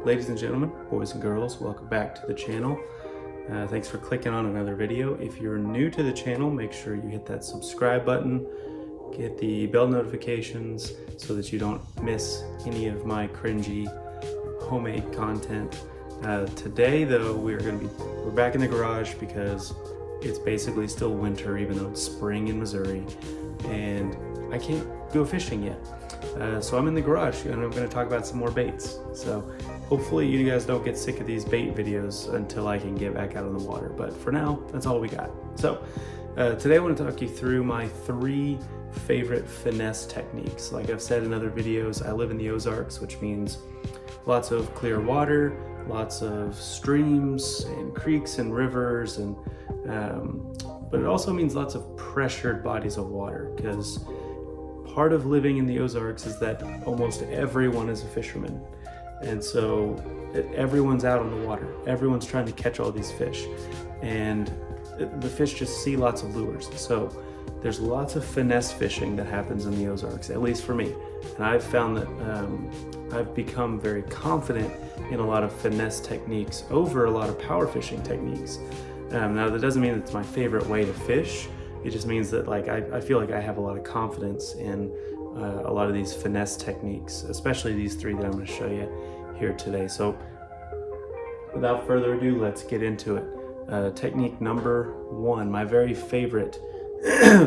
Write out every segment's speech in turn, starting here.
Ladies and gentlemen, boys and girls, welcome back to the channel. Thanks for clicking on another video. If you're new to the channel, make sure you hit that subscribe button, get the bell notifications so that you don't miss any of my cringy homemade content. Today though, we're back in the garage because it's basically still winter even though it's spring in Missouri and I can't go fishing yet. So I'm in the garage and I'm going to talk about some more baits. So hopefully you guys don't get sick of these bait videos until I can get back out on the water. But for now, that's all we got. So today I want to talk you through my 3 favorite finesse techniques. Like I've said in other videos, I live in the Ozarks, which means lots of clear water, lots of streams and creeks and rivers, and but it also means lots of pressured bodies of water, because part of living in the Ozarks is that almost everyone is a fisherman. And so everyone's out on the water. Everyone's trying to catch all these fish. And the fish just see lots of lures. So there's lots of finesse fishing that happens in the Ozarks, at least for me. And I've found that I've become very confident in a lot of finesse techniques over a lot of power fishing techniques. Now that doesn't mean it's my favorite way to fish. It just means that I feel like I have a lot of confidence in a lot of these finesse techniques, especially these 3 that I'm going to show you here today. So without further ado, let's get into it. Technique number 1, my very favorite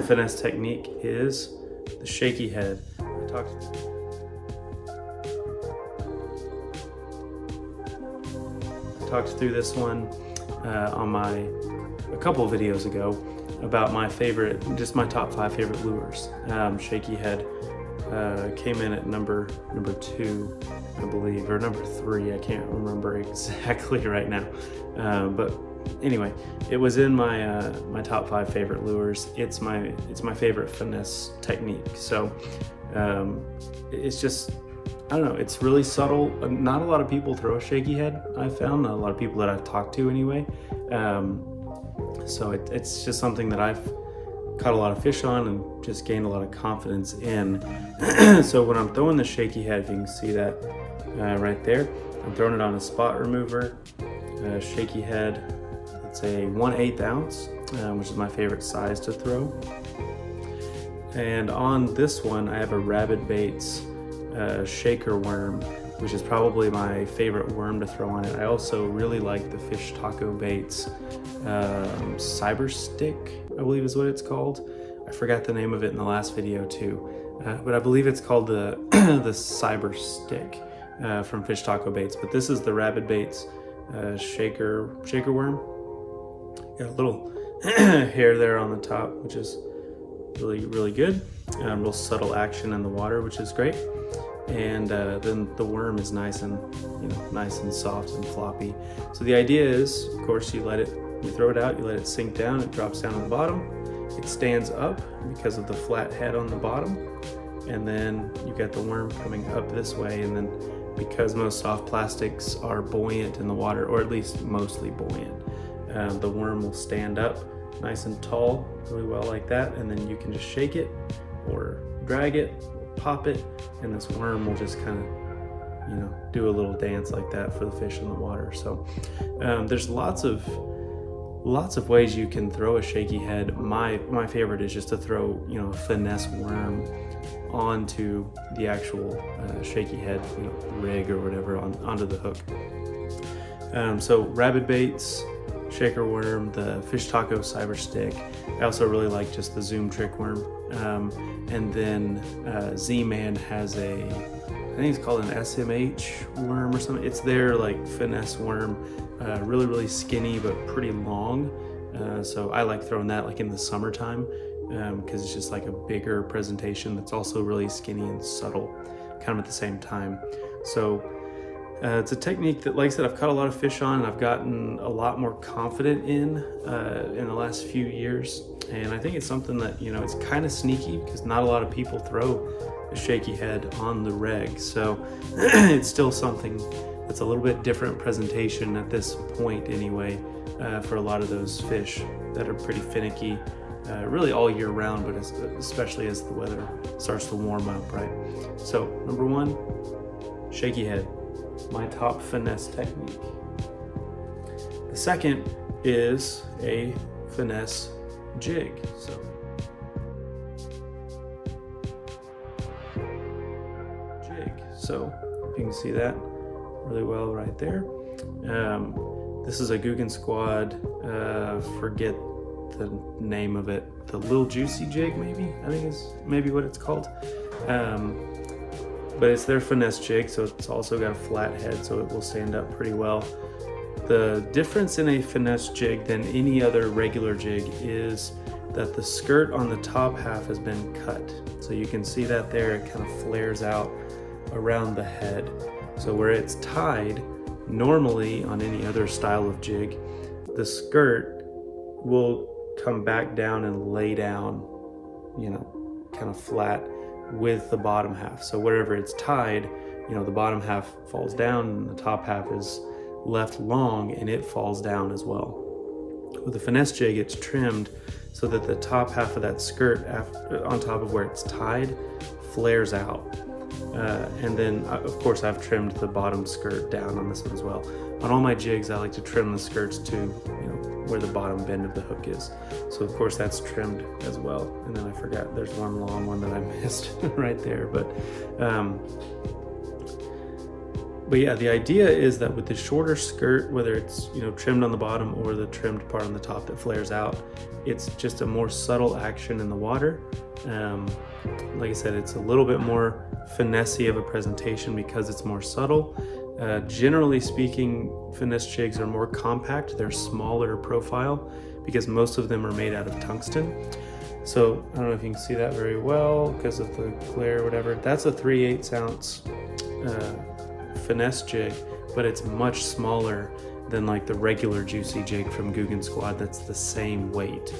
finesse technique, is the shaky head. I talked through this one on a couple of videos ago about my favorite, just my top 5 favorite lures. Shaky Head came in at number 2, I believe, or number 3. I can't remember exactly right now. But anyway, it was in my my top 5 favorite lures. It's my favorite finesse technique. So it's just, I don't know, it's really subtle. Not a lot of people throw a shaky head, I've found. Not a lot of people that I've talked to anyway. So it's just something that I've caught a lot of fish on and just gained a lot of confidence in. So when I'm throwing the shaky head, if you can see that right there, I'm throwing it on a spot remover, shaky head. It's a 1/8 ounce, which is my favorite size to throw. And on this one, I have a Rabbit Baits shaker worm, which is probably my favorite worm to throw on it. I also really like the Fish Taco Baits cyber stick, I believe is what it's called. I forgot the name of it in the last video too, but I believe it's called the the cyber stick from Fish Taco Baits. But this is the Rabbit Baits shaker worm. Got a little hair there on the top, which is really good. Real subtle action in the water, which is great. And then the worm is nice and soft and floppy. So the idea is, of course, you throw it out, you let it sink down, it drops down to the bottom, it stands up because of the flat head on the bottom, and then you get the worm coming up this way. And then because most soft plastics are buoyant in the water, or at least mostly buoyant, the worm will stand up nice and tall, really well like that, and then you can just shake it or drag it, pop it, and this worm will just kind of do a little dance like that for the fish in the water. So there's lots of ways you can throw a shaky head. My favorite is just to throw a finesse worm onto the actual shaky head rig or whatever onto the hook. So Rabbit Baits shaker worm, the Fish Taco cyber stick. I also really like just the Zoom trick worm. And then Z-Man has I think it's called an SMH worm or something. It's their finesse worm, really skinny but pretty long. So I like throwing that in the summertime because it's just a bigger presentation that's also really skinny and subtle kind of at the same time. So it's a technique that, like I said, I've caught a lot of fish on and I've gotten a lot more confident in the last few years. And I think it's something that, it's kind of sneaky because not a lot of people throw a shaky head on the reg. So it's still something that's a little bit different presentation at this point anyway, for a lot of those fish that are pretty finicky, really all year round, but especially as the weather starts to warm up, right? So number 1, shaky head. my top finesse technique. The second is a finesse jig. So if you can see that really well right there. This is a Guggen Squad, forget the name of it, the Lil Juicy Jig maybe, I think is maybe what it's called. But it's their finesse jig, so it's also got a flat head, so it will stand up pretty well. The difference in a finesse jig than any other regular jig is that the skirt on the top half has been cut. So you can see that there, it kind of flares out around the head. So where it's tied, normally on any other style of jig, the skirt will come back down and lay down, you know, kind of flat with the bottom half. So wherever it's tied, you know, the bottom half falls down and the top half is left long and it falls down as well. With the finesse jig, it's trimmed so that the top half of that skirt on top of where it's tied flares out. And then of course I've trimmed the bottom skirt down on this one as well. On all my jigs I like to trim the skirts to, you know, where the bottom bend of the hook is. So of course that's trimmed as well. And then I forgot there's one long one that I missed right there. But yeah, the idea is that with the shorter skirt, whether it's, you know, trimmed on the bottom or the trimmed part on the top that flares out, it's just a more subtle action in the water. Like I said, it's a little bit more finesse-y of a presentation because it's more subtle. Generally speaking, finesse jigs are more compact. They're smaller profile because most of them are made out of tungsten. So I don't know if you can see that very well because of the glare or whatever. That's a 3/8 ounce finesse jig, but it's much smaller than like the regular juicy jig from Guggen Squad that's the same weight.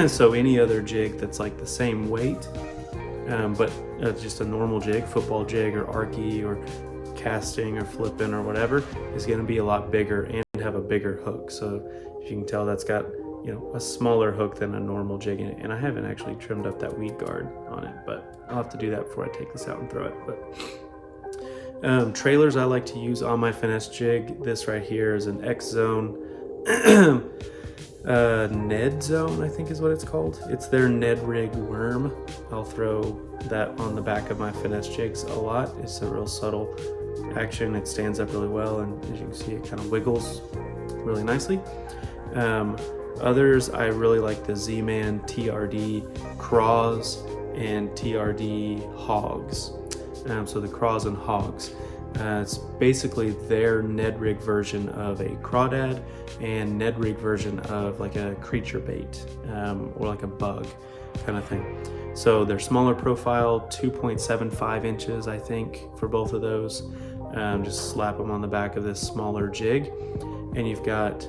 So any other jig that's like the same weight, but just a normal jig, football jig or arky or casting or flipping or whatever, is going to be a lot bigger and have a bigger hook. So if you can tell, that's got, you know, a smaller hook than a normal jig in it. And I haven't actually trimmed up that weed guard on it, but I'll have to do that before I take this out and throw it. But trailers I like to use on my finesse jig. This right here is an X Zone. Ned Zone, I think is what it's called. It's their Ned Rig worm. I'll throw that on the back of my finesse jigs a lot. It's a real subtle action. It stands up really well, and as you can see, it kind of wiggles really nicely. Others, I really like the Z-Man TRD Craws and TRD Hogs. So the Craws and Hogs. It's basically their Ned Rig version of a crawdad and Ned Rig version of like a creature bait, or like a bug kind of thing. So they're smaller profile, 2.75 inches, I think, for both of those. Just slap them on the back of this smaller jig, and you've got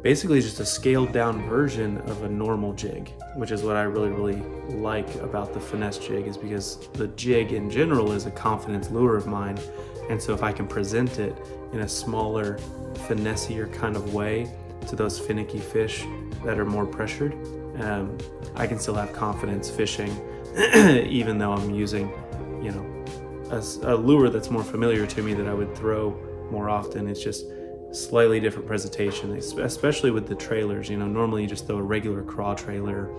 basically just a scaled down version of a normal jig, which is what I really like about the finesse jig, is because the jig in general is a confidence lure of mine. And so if I can present it in a smaller, finessier kind of way to those finicky fish that are more pressured, I can still have confidence fishing, even though I'm using, you know, a lure that's more familiar to me that I would throw more often. It's just slightly different presentation, especially with the trailers. You know, normally you just throw a regular craw trailer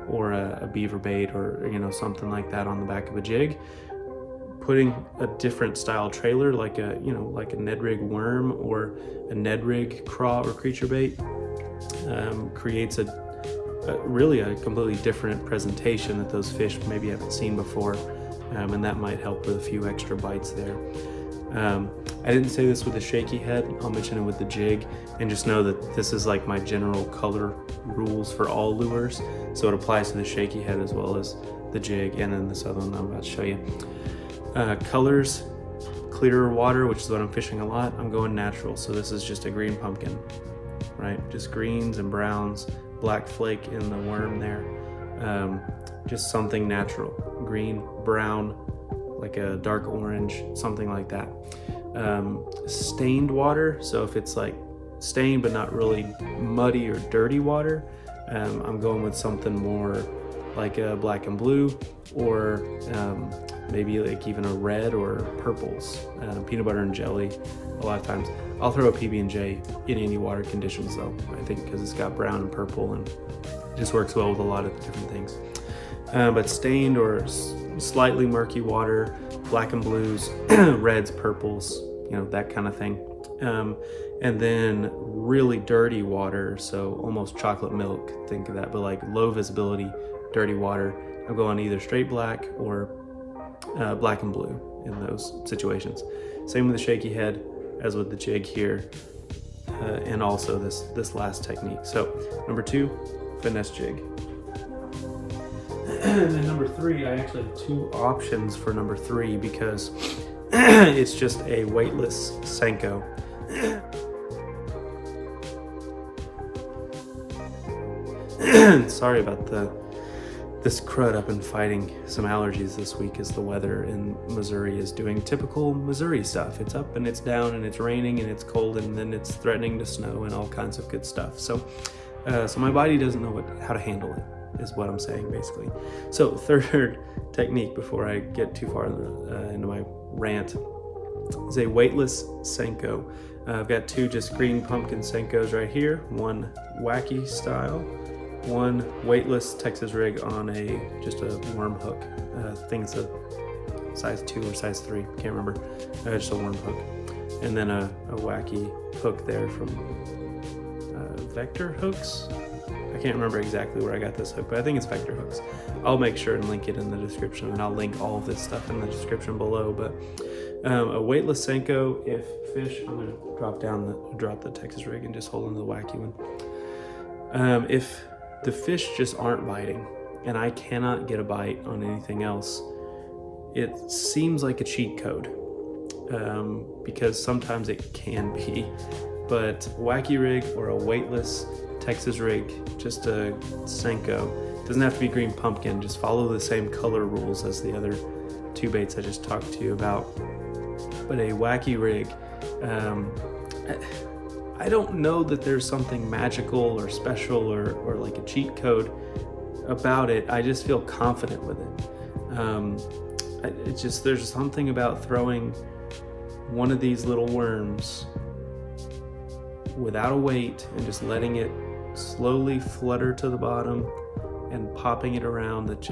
or a beaver bait or, you know, something like that on the back of a jig. Putting a different style trailer, like a, you know, like a Ned Rig worm or a Ned Rig craw or creature bait, creates really a completely different presentation that those fish maybe haven't seen before, and that might help with a few extra bites there. I didn't say this with the Shaky Head, I'll mention it with the jig, and just know that this is like my general color rules for all lures, so it applies to the Shaky Head as well as the jig, and then this other one I'm about to show you. Colors, clearer water, which is what I'm fishing a lot, I'm going natural, so this is just a green pumpkin, right? Just greens and browns, black flake in the worm there, just something natural, green, brown, like a dark orange, something like that. Stained water, so if it's like stained but not really muddy or dirty water, I'm going with something more like a black and blue or maybe like even a red or purples, peanut butter and jelly. A lot of times I'll throw a PB&J in any water conditions though, I think, because it's got brown and purple and it just works well with a lot of different things. But stained or slightly murky water, black and blues, reds, purples, you know, that kind of thing. And then really dirty water, so almost chocolate milk, think of that, but like low visibility, dirty water. I'll go on either straight black or black and blue in those situations. Same with the shaky head as with the jig here, and also this last technique. So number 2, finesse jig. And then number 3, I actually have 2 options for number 3 because it's just a weightless Senko. Sorry about this crud. I've been fighting some allergies this week as the weather in Missouri is doing typical Missouri stuff. It's up and it's down and it's raining and it's cold and then it's threatening to snow and all kinds of good stuff. So my body doesn't know how to handle it, is what I'm saying basically. So third technique before I get too far into my rant is a weightless Senko. I've got 2 just green pumpkin Senkos right here, one wacky style, one weightless Texas rig on just a worm hook. I think it's a size 2 or size 3, can't remember. Just a worm hook. And then a wacky hook there from Vector Hooks. I can't remember exactly where I got this hook, but I think it's Vector Hooks. I'll make sure and link it in the description, and I'll link all of this stuff in the description below. But a weightless Senko, if fish, I'm gonna drop the Texas rig and just hold on to the wacky one. If the fish just aren't biting and I cannot get a bite on anything else, it seems like a cheat code, because sometimes it can be, but wacky rig or a weightless Texas rig, just a Senko, doesn't have to be green pumpkin, just follow the same color rules as the other 2 baits I just talked to you about. But a wacky rig, I don't know that there's something magical or special or like a cheat code about it. I just feel confident with it. There's something about throwing one of these little worms without a weight and just letting it slowly flutter to the bottom and popping it around that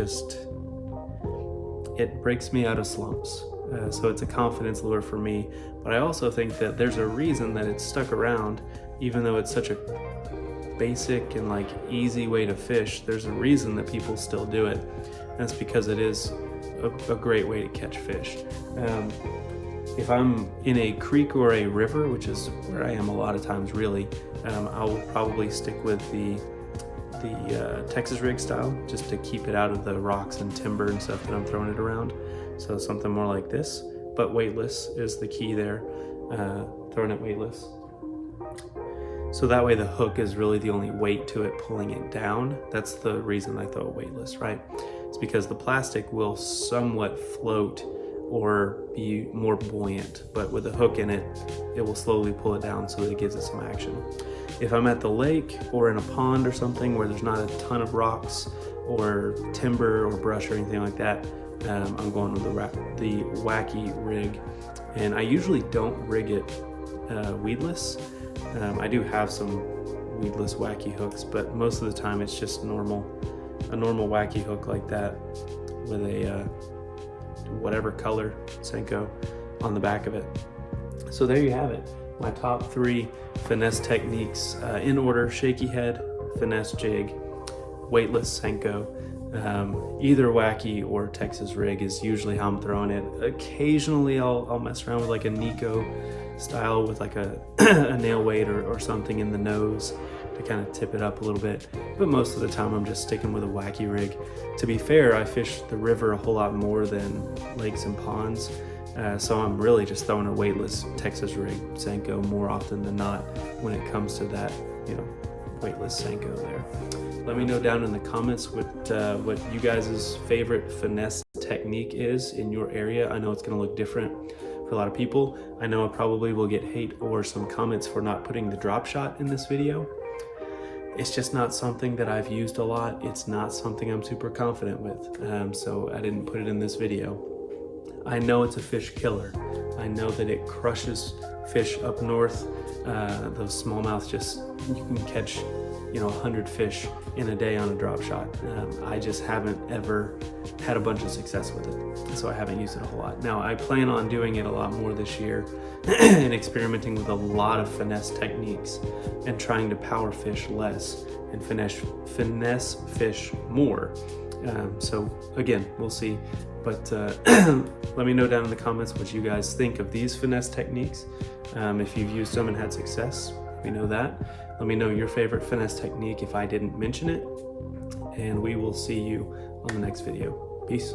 it breaks me out of slumps. So it's a confidence lure for me, but I also think that there's a reason that it's stuck around, even though it's such a basic and like easy way to fish. There's a reason that people still do it. That's because it is a great way to catch fish. If I'm in a creek or a river, which is where I am a lot of times really, I'll probably stick with the Texas rig style, just to keep it out of the rocks and timber and stuff that I'm throwing it around. So something more like this, but weightless is the key there, throwing it weightless. So that way the hook is really the only weight to it pulling it down. That's the reason I throw it weightless, right? It's because the plastic will somewhat float or be more buoyant, but with a hook in it, it will slowly pull it down so that it gives it some action. If I'm at the lake or in a pond or something where there's not a ton of rocks or timber or brush or anything like that, I'm going with the wacky rig. And I usually don't rig it weedless. I do have some weedless wacky hooks, but most of the time it's just a normal wacky hook like that with a whatever color Senko on the back of it. So there you have it, my top 3 finesse techniques in order: shaky head, finesse jig, weightless Senko. Either wacky or Texas rig is usually how I'm throwing it. Occasionally I'll mess around with like a Nico style with like a nail weight or something in the nose to kind of tip it up a little bit, but most of the time I'm just sticking with a wacky rig. To be fair, I fish the river a whole lot more than lakes and ponds, so I'm really just throwing a weightless Texas rig Senko more often than not when it comes to that, weightless Senko there. Let me know down in the comments what you guys' favorite finesse technique is in your area. I know it's going to look different for a lot of people. I know I probably will get hate or some comments for not putting the drop shot in this video. It's just not something that I've used a lot. It's not something I'm super confident with, so I didn't put it in this video. I know it's a fish killer. I know that it crushes fish up north. Those smallmouths, just, you can catch, 100 fish in a day on a drop shot. I just haven't ever had a bunch of success with it, so I haven't used it a whole lot. Now, I plan on doing it a lot more this year and experimenting with a lot of finesse techniques and trying to power fish less and finesse fish more. So again, we'll see. But let me know down in the comments what you guys think of these finesse techniques. If you've used them and had success, let me know that. Let me know your favorite finesse technique if I didn't mention it. And we will see you on the next video. Peace.